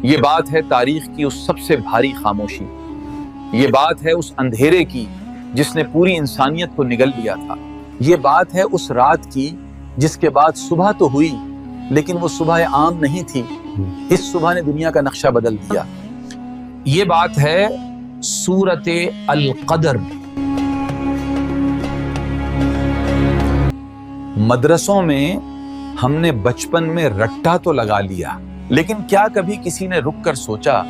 یہ بات ہے تاریخ کی اس سب سے بھاری خاموشی، یہ بات ہے اس اندھیرے کی جس نے پوری انسانیت کو نگل لیا تھا، یہ بات ہے اس رات کی جس کے بعد صبح تو ہوئی لیکن وہ صبح عام نہیں تھی، اس صبح نے دنیا کا نقشہ بدل دیا۔ یہ بات ہے سورۃ القدر۔ مدرسوں میں ہم نے بچپن میں رٹا تو لگا لیا، لیکن کیا کبھی کسی نے رک کر سوچا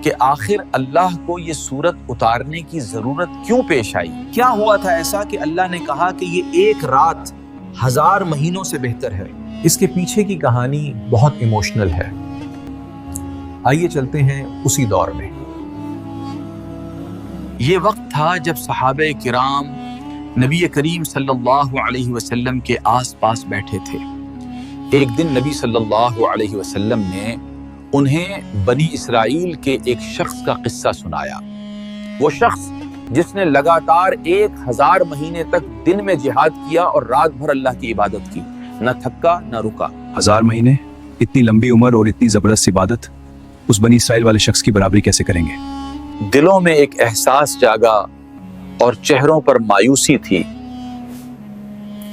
کہ آخر اللہ کو یہ سورت اتارنے کی ضرورت کیوں پیش آئی؟ کیا ہوا تھا ایسا کہ اللہ نے کہا کہ یہ ایک رات 1000 مہینوں سے بہتر ہے؟ اس کے پیچھے کی کہانی بہت ایموشنل ہے۔ آئیے چلتے ہیں اسی دور میں۔ یہ وقت تھا جب صحابہ کرام نبی کریم صلی اللہ علیہ وسلم کے آس پاس بیٹھے تھے۔ ایک دن نبی صلی اللہ علیہ وسلم نے انہیں بنی اسرائیل کے ایک شخص کا قصہ سنایا، وہ شخص جس نے لگاتار 1000 مہینے تک دن میں جہاد کیا اور رات بھر اللہ کی عبادت کی، نہ تھکا نہ رکا۔ 1000 مہینے، اتنی لمبی عمر اور اتنی زبردست عبادت، اس بنی اسرائیل والے شخص کی برابری کیسے کریں گے؟ دلوں میں ایک احساس جاگا اور چہروں پر مایوسی تھی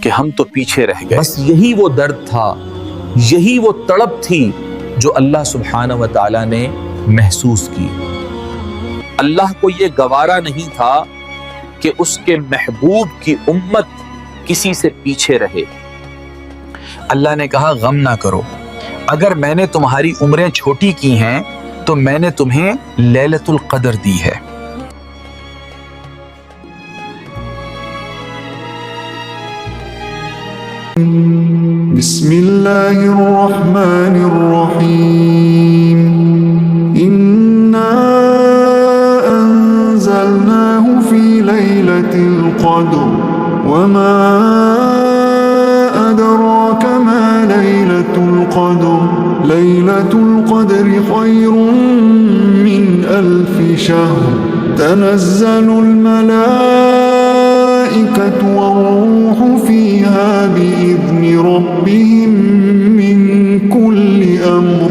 کہ ہم تو پیچھے رہ گئے۔ بس یہی وہ درد تھا، یہی وہ تڑپ تھی جو اللہ سبحانہ و تعالیٰ نے محسوس کی۔ اللہ کو یہ گوارا نہیں تھا کہ اس کے محبوب کی امت کسی سے پیچھے رہے۔ اللہ نے کہا غم نہ کرو، اگر میں نے تمہاری عمریں چھوٹی کی ہیں تو میں نے تمہیں لیلۃ القدر دی ہے۔ بسم اللہ الرحمن الرحیم انا انزلناہ فی لیلۃ القدر وما ادراک ما لیلۃ القدر لیلۃ القدر خیر من 1000 شہر تنزل الملائکۃ والروح فیہا بإذن ربهم من كل أمر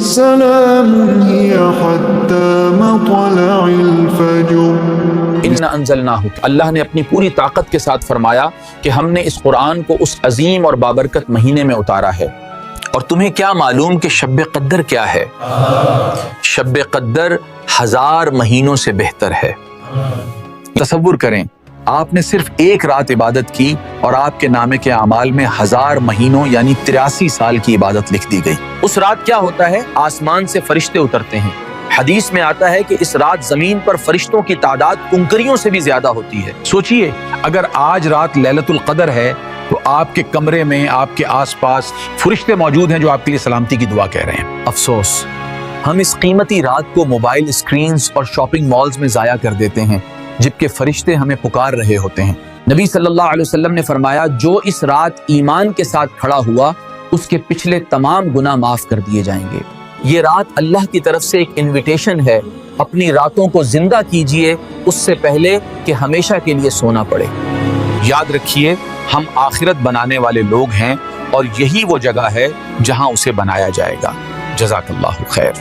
سلام هي حتى مطلع الفجر۔ اِنَّا أَنزَلْنَاهُ، اللہ نے اپنی پوری طاقت کے ساتھ فرمایا کہ ہم نے اس قرآن کو اس عظیم اور بابرکت مہینے میں اتارا ہے۔ اور تمہیں کیا معلوم کہ شب قدر کیا ہے؟ شب قدر 1000 مہینوں سے بہتر ہے۔ تصور کریں، آپ نے صرف ایک رات عبادت کی اور آپ کے نامے کے اعمال میں 1000 مہینوں یعنی 83 سال کی عبادت لکھ دی گئی۔ اس رات کیا ہوتا ہے؟ آسمان سے فرشتے اترتے ہیں۔ حدیث میں آتا ہے کہ اس رات زمین پر فرشتوں کی تعداد کنکریوں سے بھی زیادہ ہوتی ہے۔ سوچئے اگر آج رات لیلۃ القدر ہے تو آپ کے کمرے میں، آپ کے آس پاس فرشتے موجود ہیں جو آپ کے لیے سلامتی کی دعا کہہ رہے ہیں۔ افسوس، ہم اس قیمتی رات کو موبائل اسکرینز اور شاپنگ مالز میں ضائع کر دیتے ہیں جبکہ فرشتے ہمیں پکار رہے ہوتے ہیں۔ نبی صلی اللہ علیہ وسلم نے فرمایا جو اس رات ایمان کے ساتھ کھڑا ہوا اس کے پچھلے تمام گناہ معاف کر دیے جائیں گے۔ یہ رات اللہ کی طرف سے ایک انویٹیشن ہے، اپنی راتوں کو زندہ کیجئے اس سے پہلے کہ ہمیشہ کے لیے سونا پڑے۔ یاد رکھیے ہم آخرت بنانے والے لوگ ہیں اور یہی وہ جگہ ہے جہاں اسے بنایا جائے گا۔ جزاک اللہ خیر۔